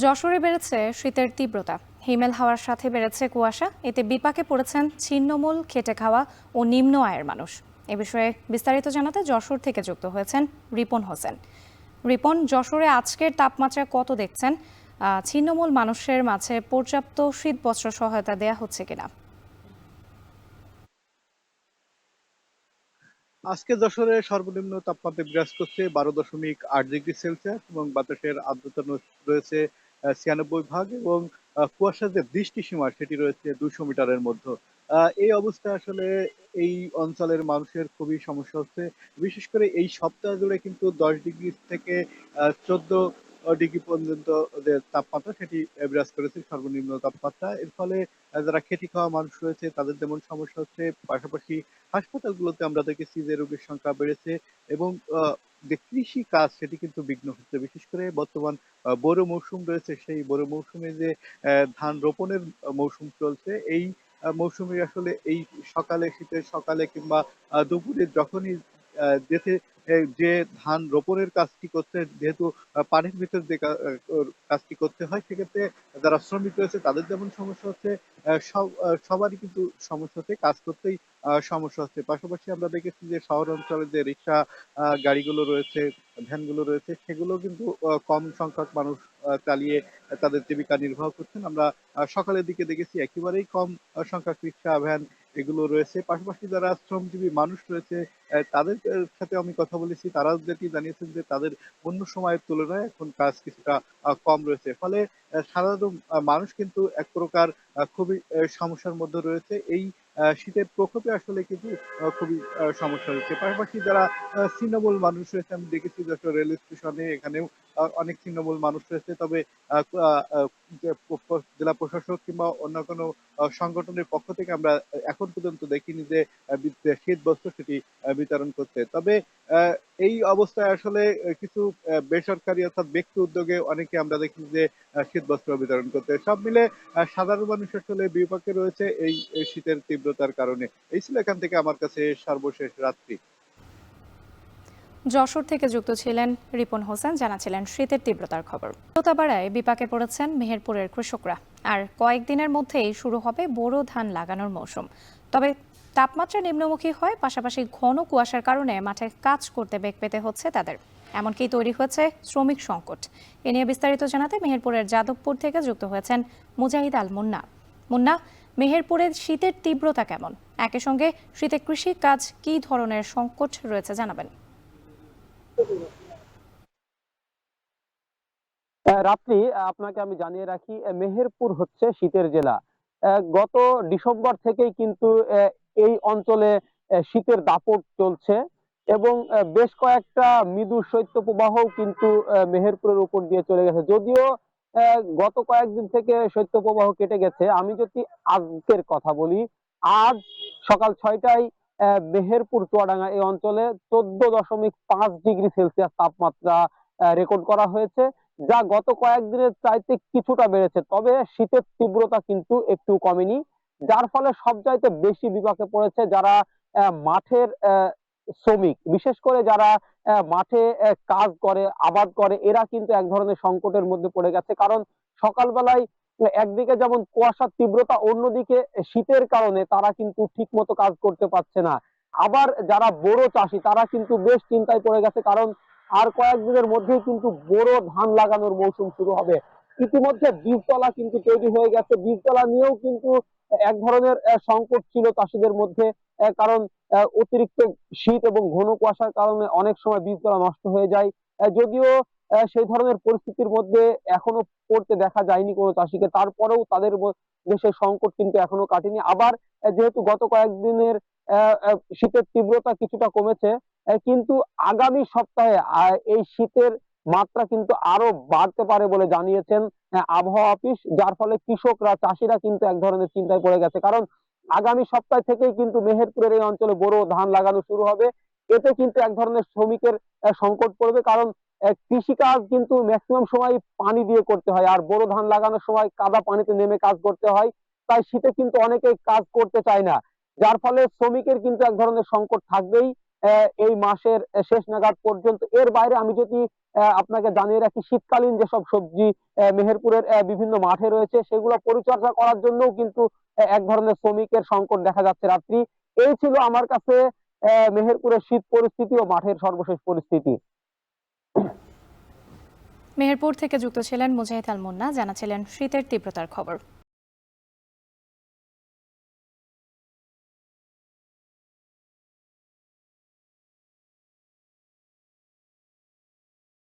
যশোরে বেড়েছে শীতের তীব্রতা। হিমেল হাওয়ার সাথে বেড়েছে কুয়াশা। এতে বিপাকে পড়েছেন ছিন্নমূল, খেটে খাওয়া ও নিম্ন আয়ের মানুষ। এ বিষয়ে বিস্তারিত জানাতে যশোর থেকে যুক্ত হয়েছেন রিপন হোসেন। রিপন, যশোরে আজকের তাপমাত্রা কত দেখছেন? ছিন্নমূল মানুষের মাঝে পর্যাপ্ত শীত বস্ত্র সহায়তা দেয়া হচ্ছে কিনা? আজকে যশোরে সর্বনিম্ন তাপমাত্রা বিরাজ করছে 12.8 ডিগ্রি সেলসিয়াস এবং বাতাসের আর্দ্রতা রয়েছে 96 ভাগ এবং কুয়াশার যে দৃষ্টিসীমা সেটি রয়েছে 200 মিটারের মধ্যে। এই অবস্থায় আসলে এই অঞ্চলের মানুষের খুবই সমস্যা হচ্ছে। বিশেষ করে এই সপ্তাহ জুড়ে কিন্তু 10 ডিগ্রি থেকে 14 ডিগ্রি পর্যন্ত যে তাপমাত্রা সেটি বিরাজ করেছে সর্বনিম্ন তাপমাত্রা। এর ফলে যারা খেটে খাওয়া মানুষ রয়েছে তাদের যেমন সমস্যা হচ্ছে, পাশাপাশি হাসপাতালগুলোতে আমরা দেখেছি যে রোগীর সংখ্যা বেড়েছে এবং যে কৃষি কাজ সেটি কিন্তু বিঘ্ন হচ্ছে। বিশেষ করে বর্তমান বোরো মৌসুম রয়েছে, সেই বোরো মৌসুমে যে ধান রোপণের মৌসুম চলছে, এই মৌসুমে আসলে এই শীতের সকালে কিংবা দুপুরে যখনই যেতে যে ধান রোপণের কাজটি করতে, যেহেতু পানির ভিতর যে কাজটি করতে হয়, সেক্ষেত্রে যারা শ্রমিক রয়েছে তাদের যেমন সমস্যা হচ্ছে, সবারই কিন্তু সমস্যা হচ্ছে, কাজ করতেই সমস্যা হচ্ছে। পাশাপাশি আমরা দেখেছি যে শহর অঞ্চলে যে রিক্সা গাড়িগুলো রয়েছে, ভ্যানগুলো রয়েছে, সেগুলো কিন্তু কম সংখ্যক মানুষ চালিয়ে তাদের জীবিকা নির্বাহ করছেন। আমরা সকালের দিকে দেখেছি একেবারেই কম সংখ্যক রিক্সা, ভ্যান এগুলো রয়েছে। পাশাপাশি যারা শ্রমজীবী মানুষ রয়েছে তাদের সাথে আমি কথা বলেছি, তারা যেটি জানিয়েছেন যে তাদের অন্য সময়ের তুলনায় এখন কাজ কিছুটা কম রয়েছে। ফলে সাধারণ মানুষ কিন্তু এক প্রকার খুবই সমস্যার মধ্যে রয়েছে। এই শীতের প্রকোপে আসলে কিন্তু খুবই সমস্যা হচ্ছে। পাশাপাশি যারা ছিন্নমূল মানুষ রয়েছে, আমি দেখেছি যশোর রেল স্টেশনে এখানেও অনেক ছিন্নমূল মানুষ রয়েছে। তবে আহ, আহ, আহ, যে জেলা প্রশাসক কিংবা অন্য কোনো সংগঠনের পক্ষ থেকে আমরা এখন পর্যন্ত দেখিনি যে শীত বস্ত্র সেটি বিতরণ করতে। তবে আহ, এই অবস্থায় আসলে কিছু বেসরকারি অর্থাৎ ব্যক্তি উদ্যোগে অনেকে আমরা দেখি যে শীত বস্ত্র বিতরণ করতে। সব মিলে সাধারণ মানুষ আসলে বিপাকে রয়েছে এই শীতের তীব্রতার কারণে। এই ছিল এখান থেকে আমার কাছে সর্বশেষ রাত্রি। যশোর থেকে যুক্ত ছিলেন রিপন হোসেন, জানাচ্ছিলেন শীতের তীব্রতার খবর। তীব্রতা বাড়ায় বিপাকে পড়েছেন মেহেরপুরের কৃষকরা। আর কয়েকদিনের মধ্যেই শুরু হবে বোরো ধান লাগানোর মৌসুম। তবে তাপমাত্রা নিম্নমুখী হয়, পাশাপাশি ঘন কুয়াশার কারণে মাঠে কাজ করতে বেগ পেতে হচ্ছে তাদের। এমনকি তৈরি হয়েছে শ্রমিক সংকট। এ নিয়ে বিস্তারিত জানাতে মেহেরপুরের যাদবপুর থেকে যুক্ত হয়েছেন মুজাহিদ আল মুন্না। মুন্না, মেহেরপুরের শীতের তীব্রতা কেমন? একই সঙ্গে শীতে কৃষি কাজ কী ধরনের সংকট রয়েছে জানাবেন। রাত্রি, আপনাকে আমি জানিয়ে রাখি, মেহেরপুর হচ্ছে শীতের জেলা। গত ডিসেম্বর থেকেই কিন্তু এই অঞ্চলে শীতের দাপট চলছে এবং বেশ কয়েকটা মৃদু শৈত্যপ্রবাহও কিন্তু মেহেরপুরের উপর দিয়ে চলে গেছে। যদিও গত কয়েকদিন থেকে শৈত্যপ্রবাহ কেটে গেছে। আমি যদি আজকের কথা বলি, আজ সকাল 6টায় মেহেরপুর চুয়াডাঙ্গা এই অঞ্চলে 14.5 ডিগ্রি সেলসিয়াস তাপমাত্রা রেকর্ড করা হয়েছে, যা গত কয়েকদিনের চাইতে কিছুটা বেড়েছে। তবে শীতের তীব্রতা কিন্তু একটু কমেনি, যার ফলে সবচাইতে বেশি বিপাকে পড়েছে যারা মাঠের শ্রমিক, বিশেষ করে যারা মাঠে কাজ করে, আবাদ করে, এরা কিন্তু এক ধরনের সংকটের মধ্যে পড়ে গেছে। কারণ সকালবেলায় একদিকে যেমন কুয়াশার তীব্রতা, অন্যদিকে শীতের কারণে তারা কিন্তু ঠিক মতো কাজ করতে পারছে না। আবার যারা বড় চাষি তারা কিন্তু বেশ চিন্তায় পড়ে গেছে, কারণ আর কয়েকদিনের মধ্যেই কিন্তু বোরো ধান লাগানোর মৌসুম শুরু হবে। ইতিমধ্যে বীজতলা কিন্তু তৈরি হয়ে গেছে। বীজতলা নিয়েও কিন্তু এক ধরনের সংকট ছিল চাষিদের মধ্যে। কারণ অতিরিক্ত শীত এবং ঘন কুয়াশার কারণে অনেক সময় বীজতলা নষ্ট হয়ে যায়। যদিও সেই ধরনের পরিস্থিতির মধ্যে এখনো পড়তে দেখা যায়নি কোনো চাষিকে, তারপরেও তাদের সেই সংকট কিন্তু এখনো কাটেনি। আবার যেহেতু গত কয়েকদিনের শীতের তীব্রতা কিছুটা কমেছে, কিন্তু আগামী সপ্তাহে এই শীতের মাত্রা কিন্তু আরো বাড়তে পারে বলে জানিয়েছেন আবহাওয়া অফিস। যার ফলে কৃষকরা, চাষিরা কিন্তু এক ধরনের চিন্তায় পড়ে গেছে, কারণ আগামী সপ্তাহ থেকেই কিন্তু মেহেরপুরের এই অঞ্চলে বোরো ধান লাগানো শুরু হবে। এতে কিন্তু এক ধরনের শ্রমিকের সংকট পড়বে, কারণ কৃষিকাজ কিন্তু ম্যাক্সিমাম সময় পানি দিয়ে করতে হয়, আর বোরো ধান লাগানোর সময় কাদা পানিতে নেমে কাজ করতে হয়। তাই শীতে কিন্তু অনেকেই কাজ করতে চায় না, যার ফলে শ্রমিকের কিন্তু এক ধরনের সংকট থাকবেই এই মাসের শেষ নাগাদ পর্যন্ত। এর বাইরে আমি যদি আপনাকে জানিয়ে রাখি, শীতকালীন যেসব সবজি মেহেরপুরের বিভিন্ন মাঠে রয়েছে সেগুলো পরিচর্যা করার জন্যও কিন্তু এক ধরনের শ্রমিকের সংকট দেখা যাচ্ছে রাত্রি। এই ছিল আমার কাছে মেহেরপুরের শীত পরিস্থিতি ও মাঠের সর্বশেষ পরিস্থিতি। মেহেরপুর থেকে যুক্ত ছিলেন মুজাহিদ আল মুন্না, জানাচ্ছিলেন শীতের তীব্রতার খবর।